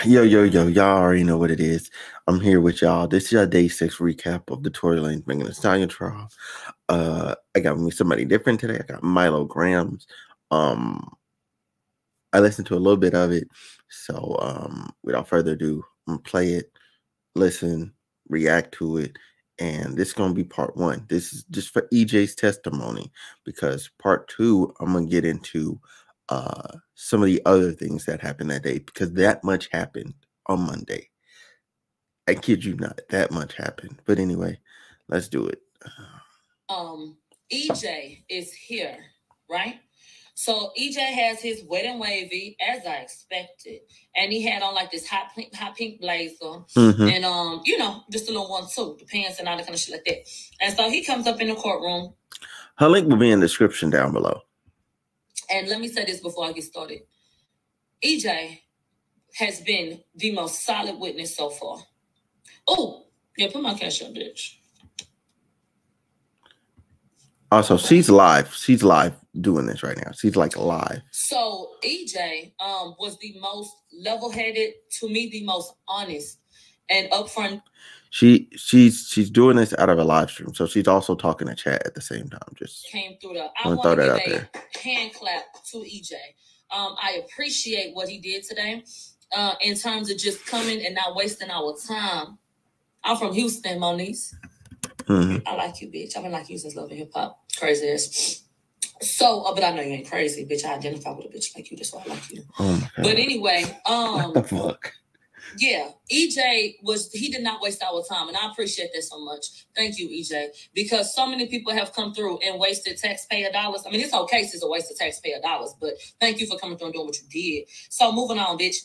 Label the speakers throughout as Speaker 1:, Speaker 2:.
Speaker 1: Yo, yo, yo, y'all already know what it is. I'm here with y'all. This is your day 6 recap of the Tory Lanez Megan Thee Stallion trial. I got me somebody different today. I got milagrogramz. I listened to a little bit of it. So without further ado, I'm gonna play it, listen, react to it. And this is gonna be part 1. This is just for EJ's testimony, because part 2, I'm gonna get into some of the other things that happened that day, because that much happened on Monday. I kid you not, that much happened. But anyway, let's do it.
Speaker 2: EJ is here, right? So EJ has his wet and wavy, as I expected, and he had on like this hot pink blazer, and you know, just a little one too, the pants and all that kind of shit like that. And so he comes up in the courtroom.
Speaker 1: Her link will be in the description down below.
Speaker 2: And let me say this before I get started. EJ has been the most solid witness so far. Oh, yeah, put my cash up, bitch.
Speaker 1: Also, she's live. She's live doing this right now. She's like live.
Speaker 2: So EJ was the most level-headed, to me, the most honest and upfront.
Speaker 1: She's doing this out of a live stream, so she's also talking to chat at the same time. Just
Speaker 2: came through the. I want to give a hand clap to EJ. I appreciate what he did today, in terms of just coming and not wasting our time. I'm from Houston, Moniz. I like you, bitch. I've been like you since Love and Hip Hop. Crazy ass. So, but I know you ain't crazy, bitch. I identify with a bitch like you. That's why I like you.
Speaker 1: Oh my God.
Speaker 2: But anyway,
Speaker 1: what the fuck?
Speaker 2: Yeah, EJ he did not waste our time, and I appreciate that so much. Thank you, EJ, because so many people have come through and wasted taxpayer dollars. I mean, it's okay, it's a waste of taxpayer dollars, but thank you for coming through and doing what you did. So moving on, bitch.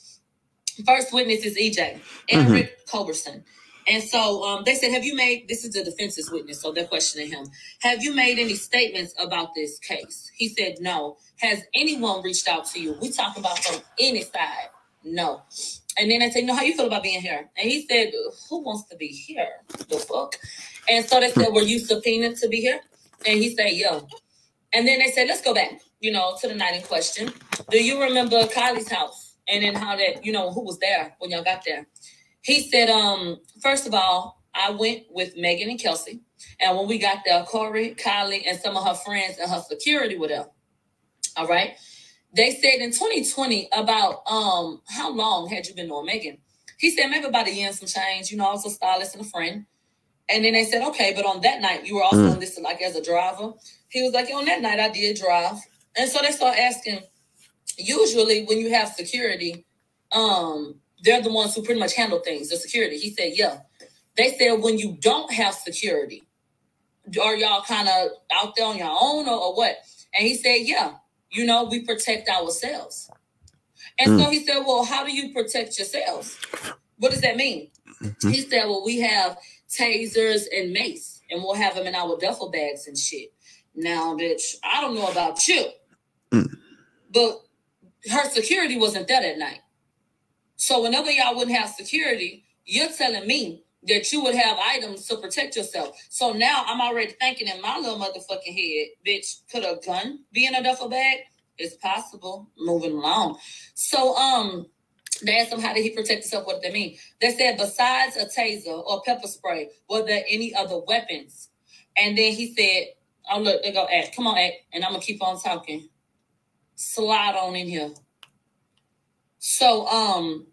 Speaker 2: First witness is EJ, Eric Culberson. And so they said, have you made, this is the defense's witness, so they're questioning him. Have you made any statements about this case? He said, no. Has anyone reached out to you? We talking about from any side. No. And then they say, no, how you feel about being here? And he said, who wants to be here? The fuck? And so they said, were you subpoenaed to be here? And he said, yeah. And then they said, let's go back, you know, to the night in question. Do you remember Kylie's house? And then how that, you know, who was there when y'all got there? He said, first of all, I went with Megan and Kelsey. And when we got there, Corey, Kylie, and some of her friends and her security were there. All right. They said in 2020 about how long had you been knowing Megan? He said maybe about a year and some change. You know, I was a stylist and a friend. And then they said, okay, but on that night, you were also listed like as a driver. He was like, on that night, I did drive. And so they started asking, usually when you have security, they're the ones who pretty much handle things, the security. He said, yeah. They said, when you don't have security, are y'all kind of out there on your own or what? And he said, yeah, you know, we protect ourselves. And so he said, well, how do you protect yourselves? What does that mean? He said, well, we have tasers and mace, and we'll have them in our duffel bags and shit. Now, bitch, I don't know about you, but her security wasn't there that night. So whenever y'all wouldn't have security, you're telling me that you would have items to protect yourself. So now I'm already thinking in my little motherfucking head, bitch, could a gun be in a duffel bag? It's possible. Moving along. So they asked him, how did he protect himself? What did they mean? They said, besides a taser or pepper spray, were there any other weapons? And then he said, oh, look, they go, Act. Come on, Act. And I'm going to keep on talking. Slide on in here. So,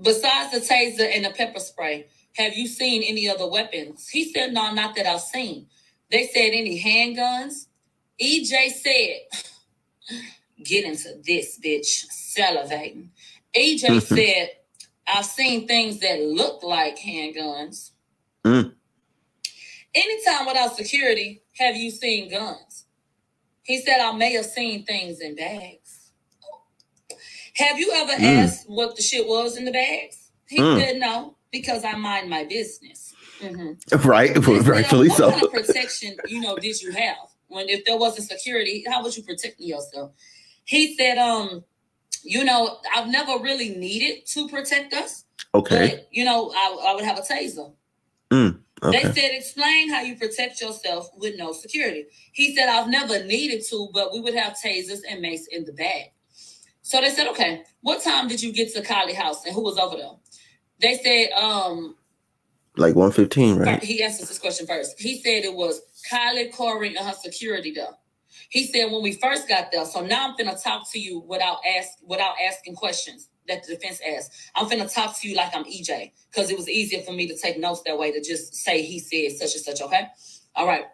Speaker 2: besides the taser and the pepper spray, have you seen any other weapons? He said, no, not that I've seen. They said, any handguns? EJ said, get into this, bitch, salivating. EJ said, I've seen things that look like handguns. Anytime without security, have you seen guns? He said, I may have seen things in bags. Have you ever asked what the shit was in the bags? He said no, because I mind my business.
Speaker 1: Right, rightfully so.
Speaker 2: What kind of protection, you know, did you have? If there wasn't security, how was you protecting yourself? He said, you know, I've never really needed to protect us.
Speaker 1: Okay.
Speaker 2: But, you know, I would have a taser.
Speaker 1: Okay.
Speaker 2: They said, explain how you protect yourself with no security. He said, I've never needed to, but we would have tasers and mace in the bag. So they said, okay, what time did you get to Kylie's house and who was over there? They said,
Speaker 1: like 1:15, right?
Speaker 2: He answers this question first. He said it was Kylie, Corey, and her security there. He said when we first got there, so now I'm finna talk to you without asking questions that the defense asked. I'm finna talk to you like I'm EJ, because it was easier for me to take notes that way to just say he said such and such, okay? All right.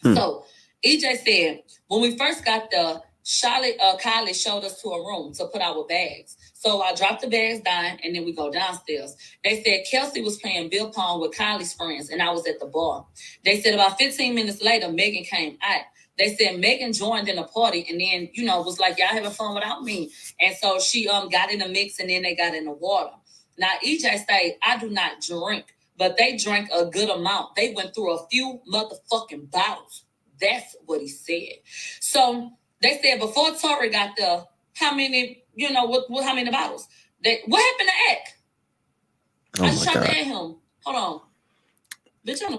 Speaker 2: So EJ said, when we first got there, Kylie showed us to a room to put our bags. So I dropped the bags down, and then we go downstairs. They said Kelsey was playing bill pong with Kylie's friends, and I was at the bar. They said about 15 minutes later, Megan came out. They said Megan joined in the party and then, was like, y'all having fun without me. And so she got in the mix and then they got in the water. Now, EJ say, I do not drink, but they drank a good amount. They went through a few motherfucking bottles. That's what he said. So they said before Tory got there, how many, how many bottles? What happened to Ack?
Speaker 1: Oh,
Speaker 2: I just tried to add him. Hold on. Bitch, I'm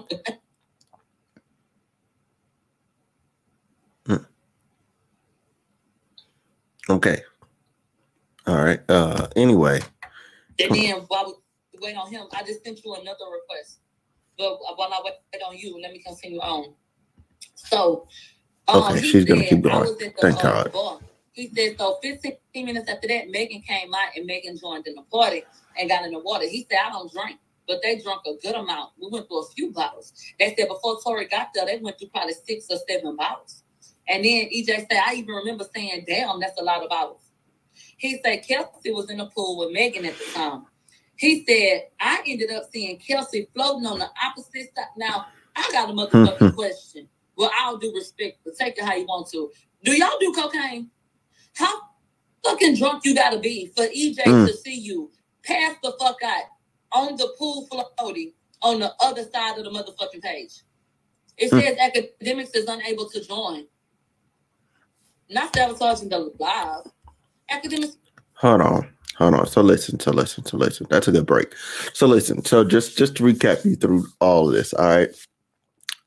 Speaker 1: Okay. All right. Anyway.
Speaker 2: And then while we wait on him, I just sent you another request. But while I wait on you, let me continue on. So,
Speaker 1: okay, she's going to keep going.
Speaker 2: I was at the
Speaker 1: Thank God.
Speaker 2: bar. He said, so 15 minutes after that, Megan came out and Megan joined in the party and got in the water. He said, I don't drink, but they drank a good amount. We went through a few bottles. They said before Tory got there, they went through probably 6 or 7 bottles. And then EJ said, I even remember saying, damn, that's a lot of bottles. He said Kelsey was in the pool with Megan at the time. He said, I ended up seeing Kelsey floating on the opposite side. Now, I got a motherfucking question. Well, I'll do respect, but take it how you want to. Do y'all do cocaine? How fucking drunk you gotta be for EJ to see you pass the fuck out on the pool floaty on the other side of the motherfucking page? It says academics is unable to join. Not sabotaging the live. Academics.
Speaker 1: Hold on. So listen. That's a good break. So listen. So just to recap you through all of this, all right?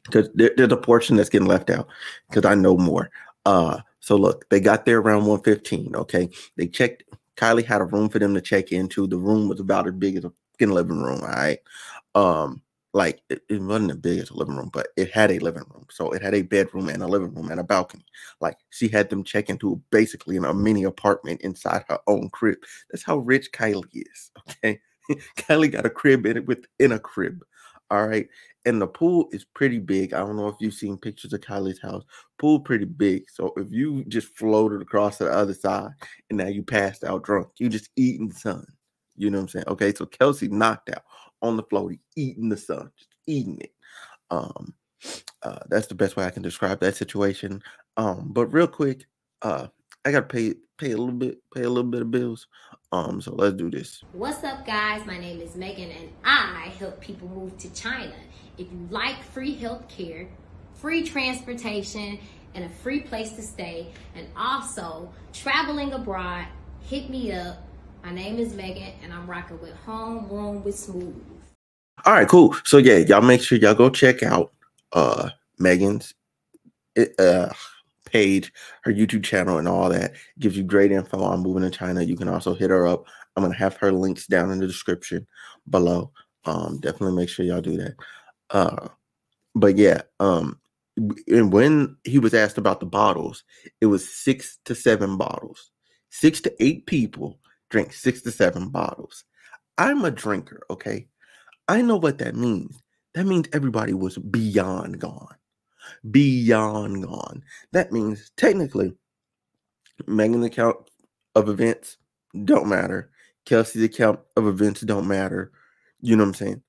Speaker 1: Because there's a portion that's getting left out because I know more. So look, they got there around 1:15. Okay, they checked. Kylie had a room for them to check into. The room was about as big as a living room. All right. Like it wasn't as big as a living room, but it had a living room. So it had a bedroom and a living room and a balcony. Like she had them check into basically in a mini apartment inside her own crib. That's how rich Kylie is. Okay. Kylie got a crib within a crib. All right. And the pool is pretty big. I don't know if you've seen pictures of Kylie's house. Pool pretty big. So if you just floated across to the other side and now you passed out drunk, you just eating sun. You know what I'm saying? Okay. So Kelsey knocked out on the floaty, eating the sun, just eating it. That's the best way I can describe that situation. But real quick, I gotta pay a little bit of bills. So let's do this.
Speaker 3: What's up, guys? My name is Megan, and I help people move to China. If you like free healthcare, free transportation, and a free place to stay, and also traveling abroad, hit me up. My name is Megan, and I'm rocking with Homeroom with Smooth.
Speaker 1: All right, cool. So yeah, y'all make sure y'all go check out Megan's page, her YouTube channel, and all that. It gives you great info on moving to China. You can also hit her up. I'm gonna have her links down in the description below. Definitely make sure y'all do that. But yeah, and when he was asked about the bottles, it was 6 to 7 bottles. 6 to 8 people drink 6 to 7 bottles. I'm a drinker, okay? I know what that means. That means everybody was beyond gone. Beyond gone. That means technically Megan's account of events don't matter. Kelsey's account of events don't matter. You know what I'm saying?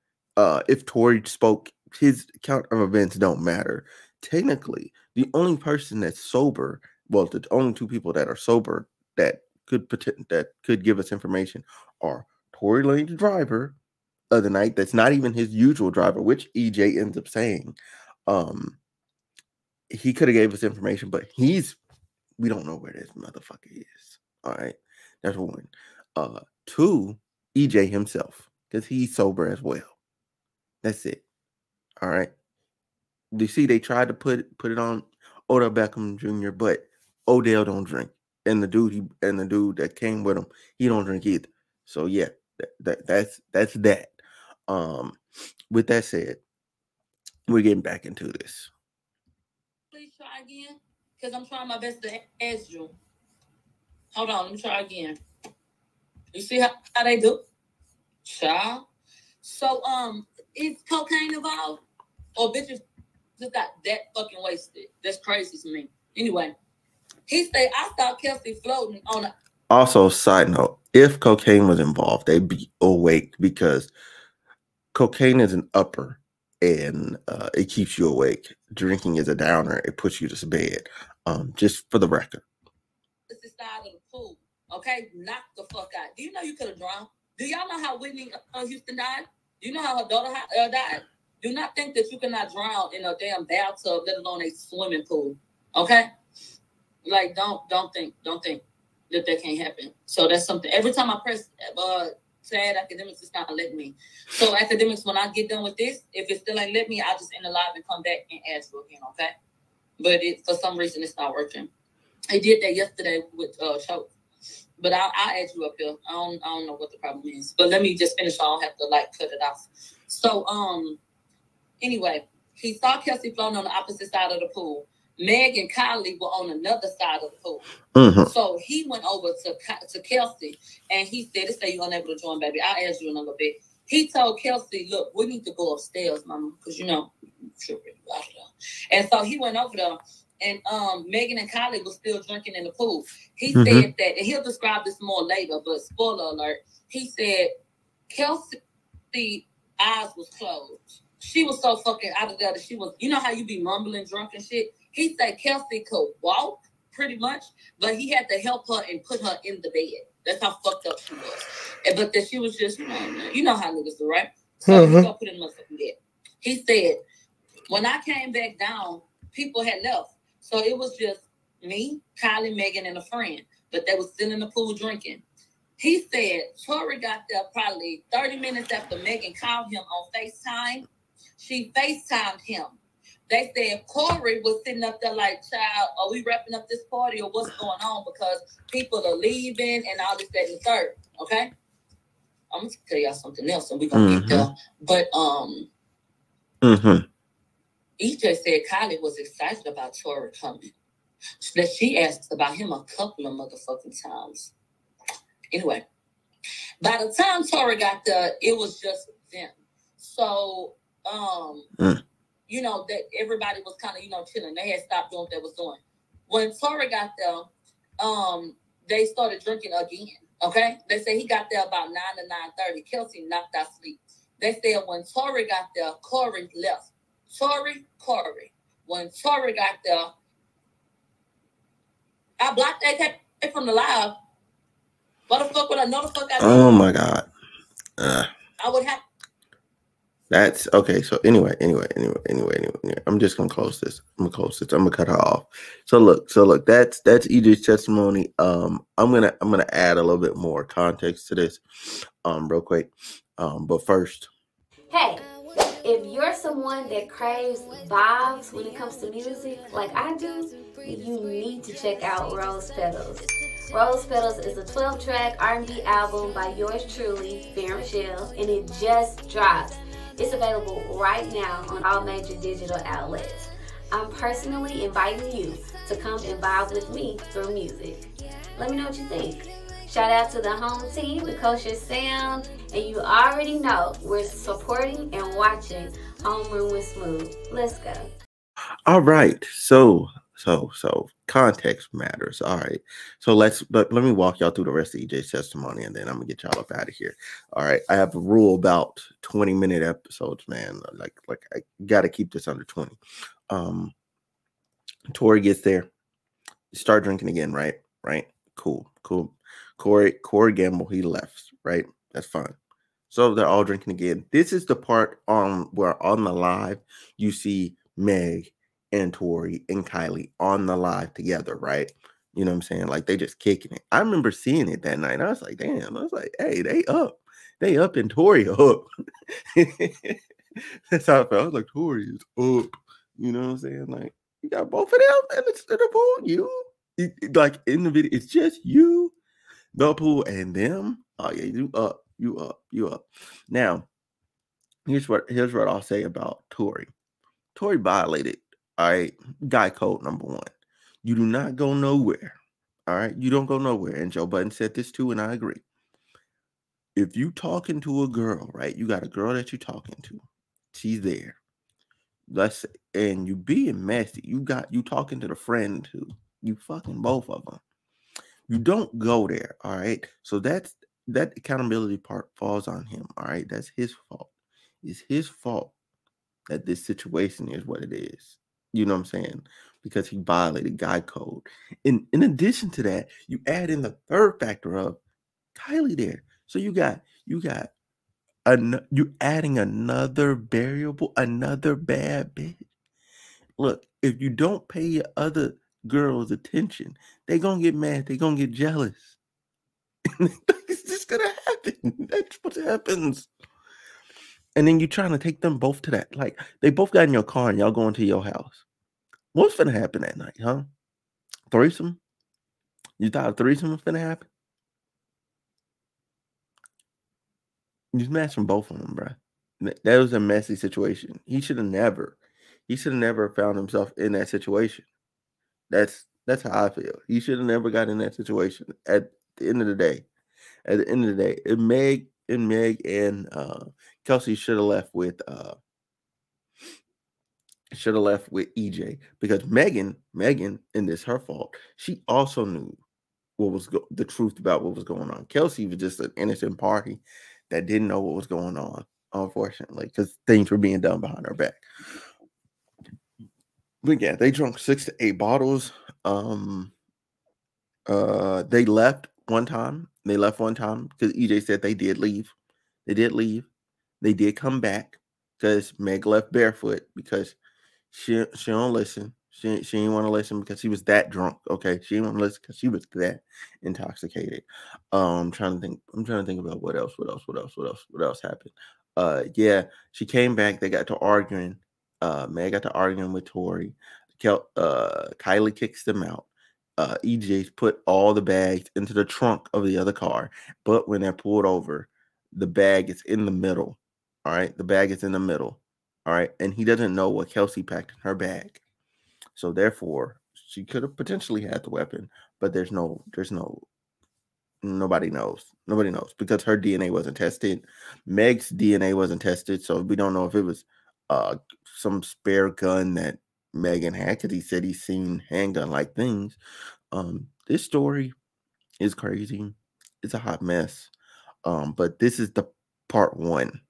Speaker 1: If Tory spoke, his account of events don't matter. Technically, the only person that's sober, well, the only 2 people that are sober that could give us information are Tory Lanez, the driver of the night. That's not even his usual driver, which EJ ends up saying. He could have gave us information, but we don't know where this motherfucker is. All right, that's 1. 2, EJ himself, because he's sober as well. That's it. All right. You see, they tried to put it on Odell Beckham Jr., but Odell don't drink. and the dude that came with him, he don't drink either. So yeah, that's that. With that said, we're getting back into this.
Speaker 2: Please try again, because I'm trying my best to ask you. Hold on, let me try again. You see how they do? Child. So, is cocaine involved? Or bitches just got that fucking wasted? That's crazy to me. Anyway, he said, I saw Kelsey floating on a...
Speaker 1: Also, side note, if cocaine was involved, they'd be awake because cocaine is an upper and it keeps you awake. Drinking is a downer. It puts you to bed. Just for the record.
Speaker 2: This is the side of the pool. Okay? Knock the fuck out. Do you know you could have drowned? Do y'all know how Whitney Houston died? Do you know how her daughter died? Do not think that you cannot drown in a damn bathtub, let alone a swimming pool. Okay? Like, don't think that can't happen. So that's something. Every time I press sad academics, it's not letting me. So academics, when I get done with this, if it still ain't let me, I'll just end the live and come back and ask you again, okay? But for some reason, it's not working. I did that yesterday with Choke. But I'll add you up here. I don't know what the problem is. But let me just finish. I don't have to cut it off. So anyway, he saw Kelsey floating on the opposite side of the pool. Meg and Kylie were on another side of the pool. Mm-hmm. So he went over to Kelsey and he said, "This day you're unable to join, baby. I'll ask you in a little bit." He told Kelsey, "Look, we need to go upstairs, mama, because And so he went over there. And Megan and Kylie was still drinking in the pool. He said that, and he'll describe this more later, but spoiler alert, he said Kelsey's eyes was closed. She was so fucking out of there that she was, you know how you be mumbling drunk and shit? He said Kelsey could walk pretty much, but he had to help her and put her in the bed. That's how fucked up she was. But that she was just, you know how niggas do, right? So he's gonna put in the motherfucking bed. He said, when I came back down, people had left. So it was just me, Kylie, Megan, and a friend. But they were still in the pool drinking. He said Tory got there probably 30 minutes after Megan called him on FaceTime. She FaceTimed him. They said Corey was sitting up there like, child, are we wrapping up this party or what's going on? Because people are leaving and all this, that, and the third. Okay? I'm going to tell y'all something else and we're going to get there. But, EJ said Kylie was excited about Tory coming. That she asked about him a couple of motherfucking times. Anyway, by the time Tory got there, it was just them. So, you know, that everybody was kind of, chilling. They had stopped doing what they was doing. When Tory got there, they started drinking again. Okay? They said he got there about 9 to 9:30. Kelsey knocked out sleep. They said when Tory got there, Corey left. Corey. When Tory got there, I blocked that from the live. What the fuck would I know the fuck I did?
Speaker 1: Oh my God.
Speaker 2: I would have.
Speaker 1: That's okay. So anyway. I'm just gonna close this. I'm gonna cut her off. So look. That's EJ's testimony. I'm gonna add a little bit more context to this, real quick. But first.
Speaker 3: Hey, if you're someone that craves vibes when it comes to music, like I do, you need to check out Rose Petals. Rose Petals is a 12-track R&B album by yours truly, Fair Michelle, and it just dropped. It's available right now on all major digital outlets. I'm personally inviting you to come and vibe with me through music. Let me know what you think. Shout out to the home team, the Kosher Sound, and you already know we're supporting and watching Homeroom with Smooth. Let's go.
Speaker 1: All right, so context matters. All right, so let me walk y'all through the rest of EJ's testimony, and then I'm gonna get y'all up out of here. All right, I have a rule about 20-minute episodes, man. Like I gotta keep this under 20. Tory gets there, start drinking again, right? Cool. Corey Gamble, he left, right? That's fine. So they're all drinking again. This is the part where on the live you see Meg and Tory and Kylie on the live together, right? You know what I'm saying? Like they just kicking it. I remember seeing it that night. I was like, damn. I was like, hey, they up and Tory up. That's how I felt. I was like, Tory is up. You know what I'm saying? Like you got both of them in the pool. You Like in the video, it's just you, the pool, and them. Oh yeah, you up. Now, here's what I'll say about Tory. Tory violated, all right, guy code number 1. You do not go nowhere. All right, you don't go nowhere. And Joe Budden said this too, and I agree. If you talking to a girl, right? You got a girl that you're talking to. She's there. And you being messy. You talking to the friend too. You fucking both of them. You don't go there. All right. So that accountability part falls on him. All right. That's his fault. It's his fault that this situation is what it is. You know what I'm saying? Because he violated guy code. In addition to that, you add in the third factor of Kylie there. So you adding another variable, another bad bitch. Look, if you don't pay your other girls attention, they gonna get mad. They gonna get jealous. It's just gonna happen. That's what happens. And then you trying to take them both to that. Like, they both got in your car and y'all going to your house. What's finna happen that night, huh? Threesome? You thought a threesome was finna happen? You smashing both of them, bro. That was a messy situation. He should have never found himself in that situation. That's how I feel. He should have never got in that situation. At the end of the day, Meg and Kelsey should have left with EJ, because Megan, and this her fault. She also knew what was the truth about what was going on. Kelsey was just an innocent party that didn't know what was going on, unfortunately, because things were being done behind her back. But yeah, they drank 6 to 8 bottles. They left one time. Because EJ said they did leave. They did come back because Meg left barefoot because she don't listen. She didn't want to listen because she was that drunk. Okay, she didn't want to listen because she was that intoxicated. I'm trying to think about what else happened. Yeah, she came back. They got to arguing. Meg got to arguing with Tory. Kylie kicks them out. EJ's put all the bags into the trunk of the other car, but when they're pulled over, the bag is in the middle. All right, the bag is in the middle. All right, and he doesn't know what Kelsey packed in her bag, so therefore she could have potentially had the weapon, but nobody knows because her DNA wasn't tested. Meg's DNA wasn't tested, so we don't know if it was some spare gun that Megan had, because he said he's seen handgun like things. This story is crazy. It's a hot mess. But this is the part 1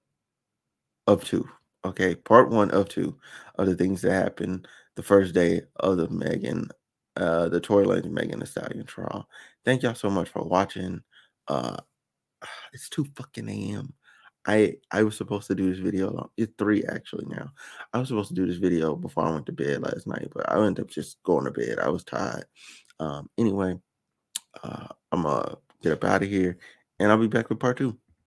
Speaker 1: of 2. Okay, part 1 of 2 of the things that happened the first day of the Tory Lanez Megan Thee Stallion trial. Thank y'all so much for watching. It's 2 fucking a.m. I was supposed to do this video. It's 3 actually now. I was supposed to do this video before I went to bed last night, but I ended up just going to bed. I was tired. Anyway, I'm gonna get up out of here, and I'll be back with part 2.